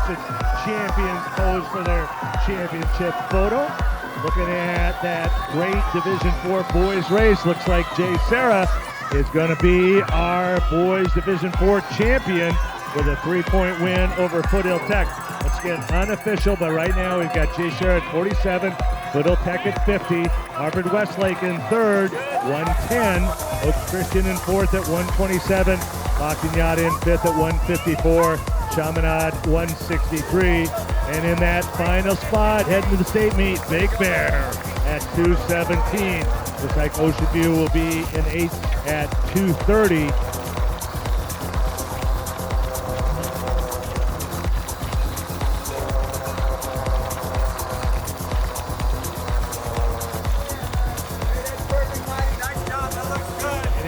Wisconsin champions pose for their championship photo. Looking at that great Division IV boys race, looks like Jay Serra is going to be our boys Division IV champion with a 3-point win over Foothill Tech. Once again, unofficial, but right now we've got Jay Serra at 47, Foothill Tech at 50, Harvard Westlake in third, 110, Oaks Christian in fourth at 127, Lackawanna in fifth at 154, Chaminade 163, and in that final spot, heading to the state meet, Big Bear at 217. Looks like Ocean View will be in eighth at 230.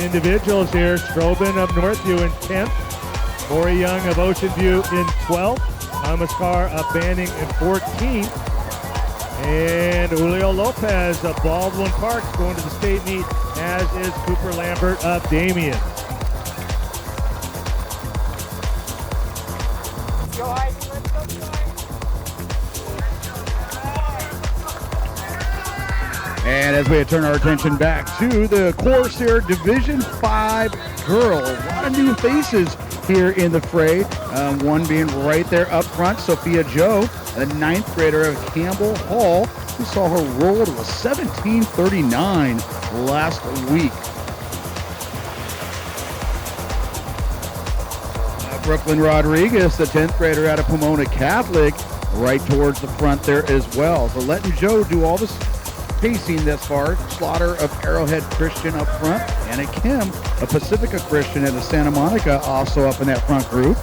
Individuals here, Strobin of Northview in 10th, Corey Young of Ocean View in 12th, Thomas Carr of Banning in 14th, and Julio Lopez of Baldwin Parks going to the state meet, as is Cooper Lambert of Damien. And as we turn our attention back to the Corsair Division 5 girls, a lot of new faces here in the fray. One being right there up front, Sophia Joe, a 9th grader of Campbell Hall. We saw her roll to a 17:39 last week. Brooklyn Rodriguez, the 10th grader out of Pomona Catholic, right towards the front there as well. So letting Joe do all this pacing thus far. Slaughter of Arrowhead Christian up front. Anna Kim of Pacifica Christian out of Santa Monica also up in that front group.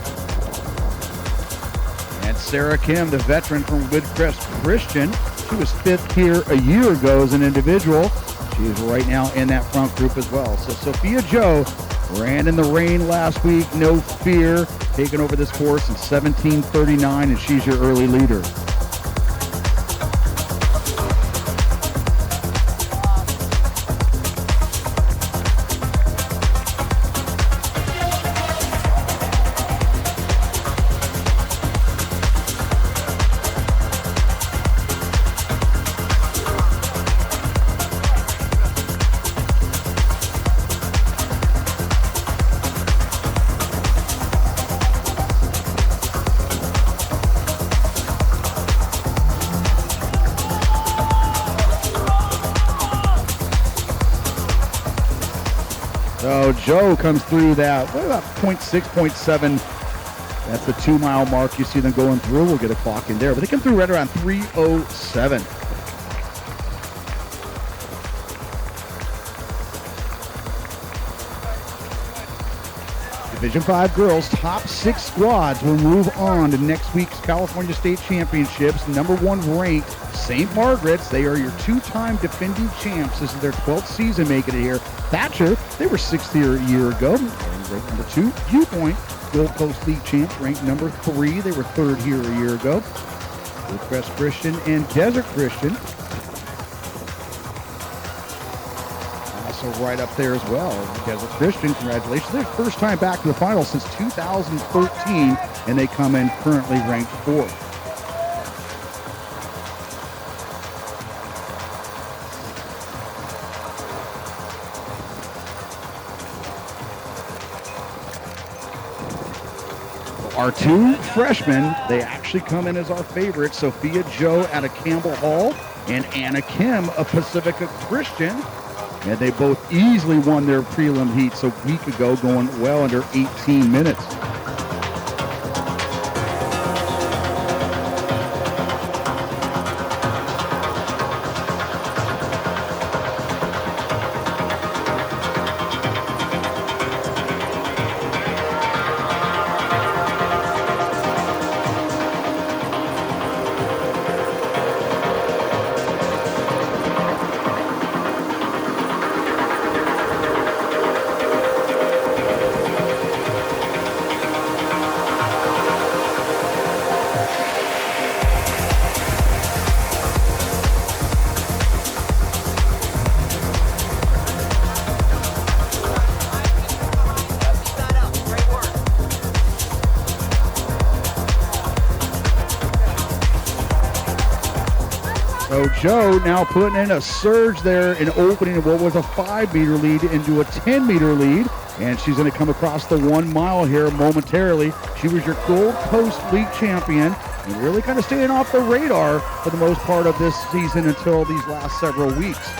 And Sarah Kim, the veteran from Woodcrest Christian. She was 5th here a year ago as an individual. She is right now in that front group as well. So Sophia Joe ran in the rain last week, no fear, taking over this course in 17:39, and she's your early leader. So Joe comes through that, what about 0.6, 0.7? That's the 2-mile mark. You see them going through. We'll get a clock in there. But they come through right around 3:07. Division 5 girls, top 6 squads will move on to next week's California State Championships. Number 1 ranked St. Margaret's. They are your 2-time defending champs. This is their 12th season making it here. Thatcher, they were 6th here a year ago. Ranked number 2. Viewpoint, Gold Coast League champs, ranked number 3. They were 3rd here a year ago. Woodcrest Christian and Desert Christian. Also right up there as well. Desert Christian, congratulations. Their first time back to the final since 2013, and they come in currently ranked 4th. Our 2 freshmen, they actually come in as our favorites. Sophia Joe out of Campbell Hall and Anna Kim of Pacifica Christian. And they both easily won their prelim heats a week ago, going well under 18 minutes. Joe now putting in a surge there and opening what was a 5-meter lead into a 10-meter lead. And she's going to come across the 1 mile here momentarily. She was your Gold Coast League champion and really kind of staying off the radar for the most part of this season until these last several weeks.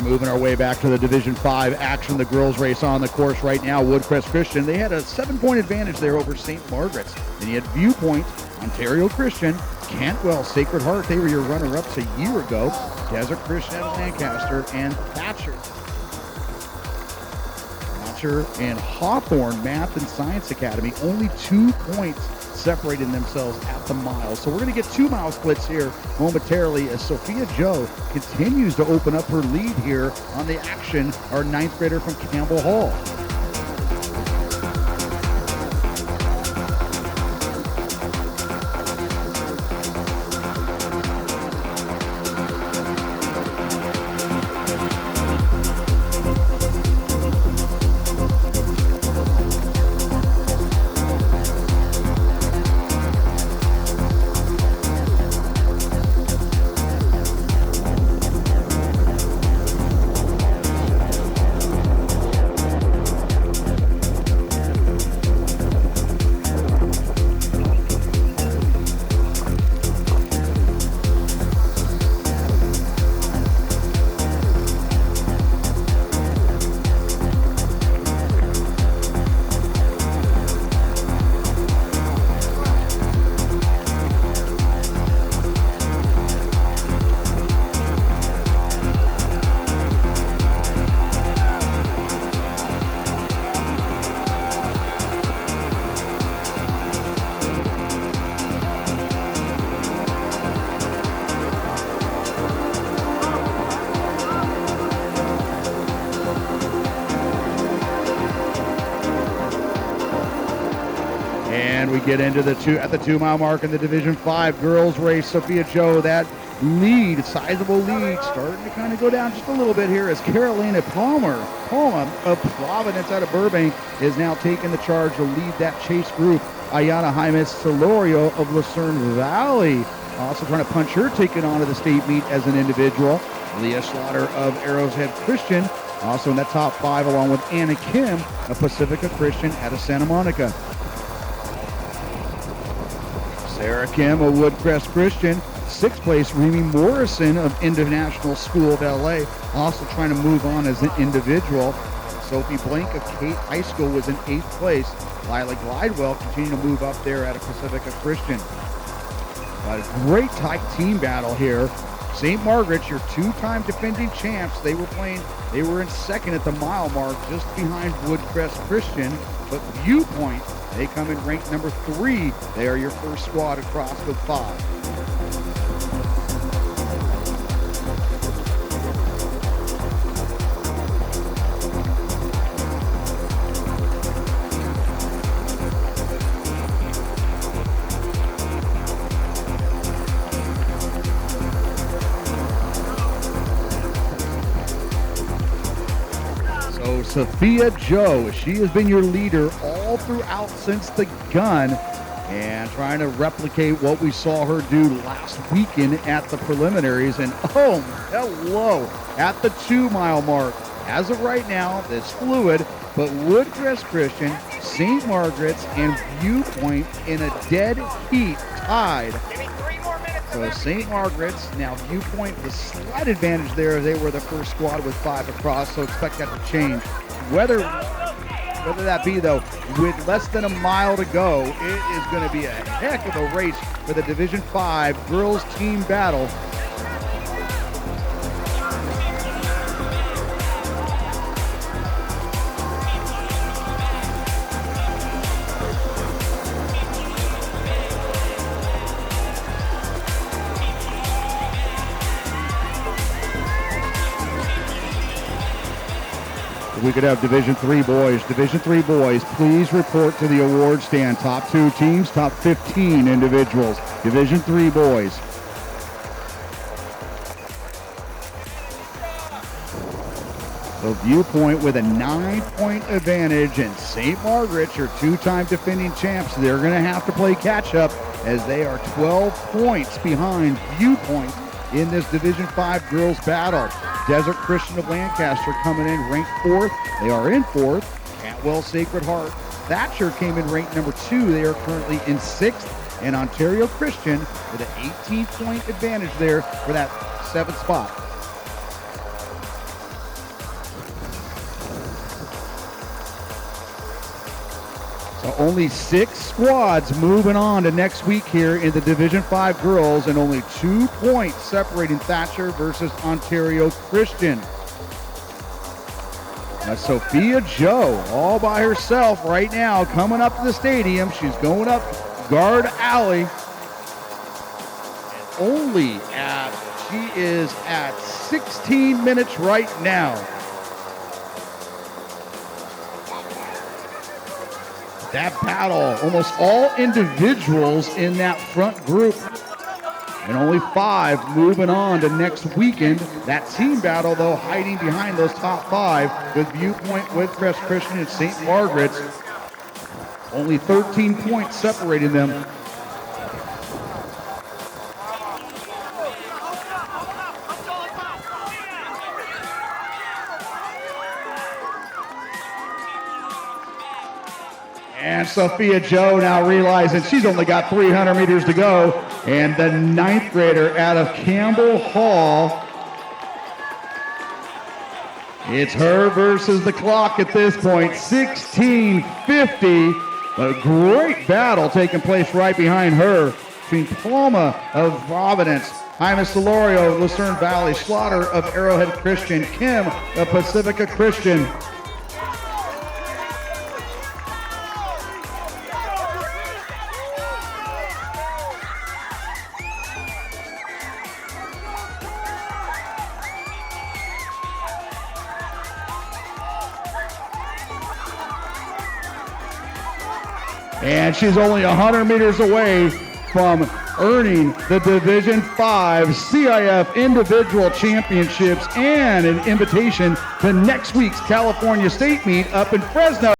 And moving our way back to the Division 5 action, the girls race on the course right now. Woodcrest Christian, they had a 7-point advantage there over St. Margaret's. Then you had Viewpoint, Ontario Christian, Cantwell, Sacred Heart, they were your runner-ups a year ago. Desert Christian out of Lancaster, and Thatcher and Hawthorne Math and Science Academy, only 2 points separating themselves at the mile. So we're going to get 2-mile splits here momentarily as Sophia Joe continues to open up her lead here on the action, our 9th grader from Campbell Hall. And we get into the 2-mile mark in the Division 5 girls race. Sophia Joe, that lead, sizable lead, starting to kind of go down just a little bit here as Carolina Palma of Providence out of Burbank is now taking the charge to lead that chase group. Ayana Jaimes Celorio of Lucerne Valley also trying to punch her ticket onto the state meet as an individual. Leah Slaughter of Arrowshead Christian also in that top 5, along with Anna Kim of Pacifica Christian out of Santa Monica. Sarah Kim of Woodcrest Christian. 6th place, Remy Morrison of International School of LA, also trying to move on as an individual. Sophie Blank of Kate High School was in 8th place. Lila Glidewell continuing to move up there at a Pacifica Christian. But a great tag team battle here. St. Margaret's, your 2-time defending champs, they were in 2nd at the mile mark, just behind Woodcrest Christian. But Viewpoint, they come in ranked number 3. They are your first squad across with 5. Sophia Joe, she has been your leader all throughout since the gun, and trying to replicate what we saw her do last weekend at the preliminaries. And oh, hello, at the 2-mile mark. As of right now, it's fluid, but Woodcrest Christian, St. Margaret's, and Viewpoint in a dead heat tied. So St. Margaret's, now Viewpoint, the slight advantage there. They were the first squad with 5 across, so expect that to change. Whether that be, though, with less than a mile to go, it is going to be a heck of a race for the Division 5 girls team battle. We could have Division 3 boys. Division 3 boys, please report to the award stand. Top 2 teams, top 15 individuals. Division 3 boys. So Viewpoint with a 9-point advantage, and St. Margaret's, your 2-time defending champs, they're going to have to play catch up as they are 12 points behind Viewpoint in this Division 5 girls battle. Desert Christian of Lancaster coming in ranked 4th. They are in 4th. Cantwell Sacred Heart. Thatcher came in ranked number 2. They are currently in 6th. And Ontario Christian with an 18-point advantage there for that 7th spot. So only 6 squads moving on to next week here in the Division 5 girls, and only 2 points separating Thatcher versus Ontario Christian. Now Sophia Joe all by herself right now coming up to the stadium. She's going up guard alley. She is at 16 minutes right now. That battle, almost all individuals in that front group. And only 5 moving on to next weekend. That team battle, though, hiding behind those top 5 with Viewpoint, Woodcrest Christian, and St. Margaret's. Only 13 points separating them. And Sophia Joe now realizing she's only got 300 meters to go. And the 9th grader out of Campbell Hall. It's her versus the clock at this point, 16:50. A great battle taking place right behind her between Palma of Providence, Jaime Solorio of Lucerne Valley, Slaughter of Arrowhead Christian, Kim of Pacifica Christian. And she's only 100 meters away from earning the Division 5 CIF Individual Championships and an invitation to next week's California State meet up in Fresno.